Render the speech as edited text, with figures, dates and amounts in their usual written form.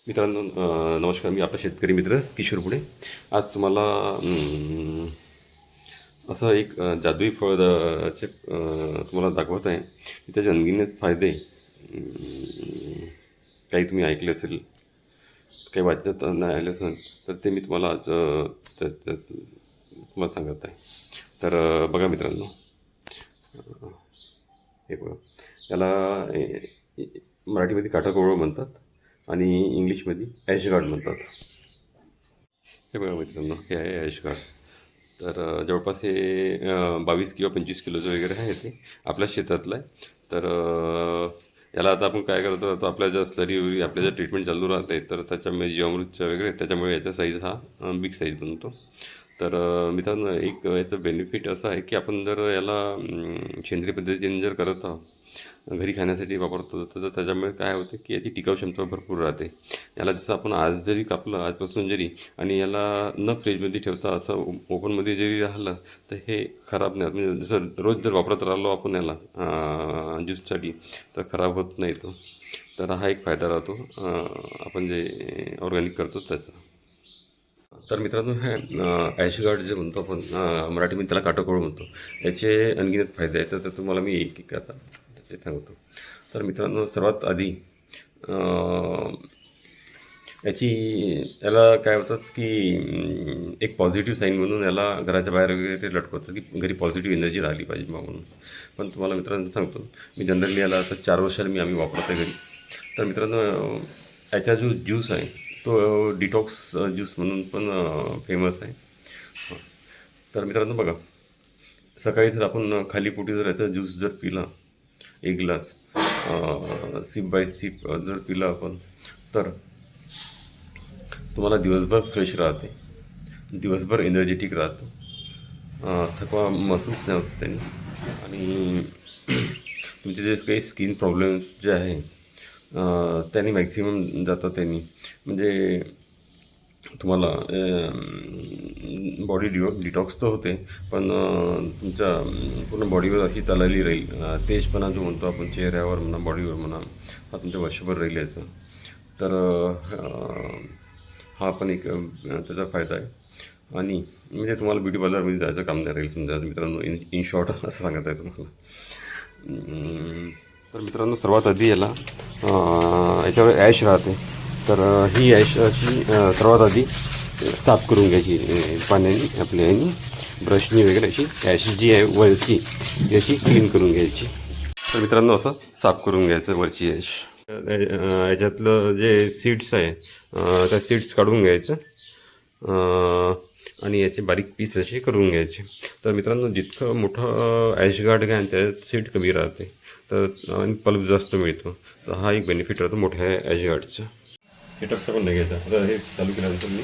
मित्रांनो नमस्कार. मी आपला शेतकरी मित्र किशोर पुढे. आज तुम्हाला असं एक जादुई फळ चे तुम्हाला दाखवत आहे की त्याचे अनगिनत फायदे काही तुम्ही ऐकले असेल, काही वाचण्यात नाही आले असेल, तर ते मी तुम्हाला आज तुम्हाला सांगत आहे. तर बघा मित्रांनो, हे बघा, याला मराठीमध्ये काठाकोवळं म्हणतात आणि इंग्लिशमध्ये ॲशगार्ड म्हणतात. हे बघा मित्रांनो, हे आहे ॲशगार्ड. तर जवळपास हे 22 किंवा 25 किलोचं वगैरे आहे. ते आपल्या शेतातलं आहे. तर याला आता आपण काय करतो, आता आपल्या ज्या स्लरी आपल्या ज्या ट्रीटमेंट चालू राहते, तर त्याच्यामुळे जीवामृतचं वगैरे त्याच्यामुळे याचा साईज हा बिग साईज बनतो. तर मित्रांनो, एक याचं बेनिफिट असं आहे की आपण जर याला सेंद्रिय पद्धतीने जर करत आहोत, घरी खाण्यासाठी वापरतो, तर त्याच्यामुळे काय होते की याची टिकाऊ क्षमता भरपूर राहते. याला जसं आपण आज जरी कापलं, आजपासून जरी, आणि याला न फ्रीजमध्ये ठेवता असं ओपनमध्ये जरी राहिलं, तर हे खराब नाही होत. म्हणजे जसं रोज जर वापरत राहिलो आपण याला ज्यूससाठी, तर खराब होत नाही तो. तर हा एक फायदा राहतो आपण जे ऑर्गॅनिक करतो त्याचा. तर मित्रांनो, हे ॲशगार्ड जे म्हणतो आपण, मराठीमध्ये त्याला काटाकोळ म्हणतो, याचे अनगिनत फायदे आहेत. तर तुम्हाला मी एक आता ते सांगतो. तर मित्रांनो, सर्वात आधी याला काय होतात की एक पॉझिटिव्ह साईन म्हणून याला घराच्या बाहेर वगैरे लटकवतात की घरी पॉझिटिव्ह एनर्जी राहिली पाहिजे म्हणून. पण तुम्हाला मित्रांनो सांगतो, मी जनरली याला आता 4 वर्षाला आम्ही वापरत आहे घरी. तर मित्रांनो, याचा जो ज्यूस आहे तो डिटॉक्स ज्यूस म्हणून पण फेमस आहे. तर मित्रांनो बघा, सकाळी जर आपण खाली पोटी जर याचा ज्यूस जर पिला, एक ग्लास सिप बाय सिप जर पिला आपण, तर तुम्हाला दिवसभर फ्रेश राहते, दिवसभर एनर्जेटिक राहतो, थकवा महसूस नाही होत त्याने. आणि तुमचे जे काही स्किन प्रॉब्लेम्स जे आहे त्यांनी मॅक्झिमम जातं त्यांनी. म्हणजे तुम्हाला बॉडी डिटॉक्स तर होते, पण तुमच्या पूर्ण बॉडीवर अशी तलाली राहील. तेजपणा जो म्हणतो आपण चेहऱ्यावर म्हणा, बॉडीवर म्हणा, हा तुमच्या वर्षभर राहील याचा. तर हा पण एक त्याचा फायदा आहे. आणि म्हणजे तुम्हाला ब्युटी पार्लरमध्ये जायचं काम नाही राहील समजा. मित्रांनो, इन शॉर्ट असं सांगत आहे तुम्हाला. तर मित्रांनो, सर्वात आधी याला याच्यावर ॲश राहते. तर ही ॲशची सर्वात आधी साफ करून घ्यायची पाण्याने, आपल्या याने ब्रशनी वगैरे. अशी ॲश जी आहे वरची, याची क्लीन करून घ्यायची. तर मित्रांनो, असं साफ करून घ्यायचं वरची ॲश. याच्यातलं जे सीड्स आहे त्या सीड्स काढून घ्यायचं आणि याचे बारीक पीस असे करून घ्यायचे. तर मित्रांनो, जितकं मोठं ॲशगार्ड घ्या त्यात सीड कमी राहते, तर आणि पल्प जास्त मिळतो. तर हा एक बेनिफिट राहतो मोठ्या ॲशगार्डचा. सेटअपचं पण नाही घ्यायचा. आता हे चालू केल्यानंतर मी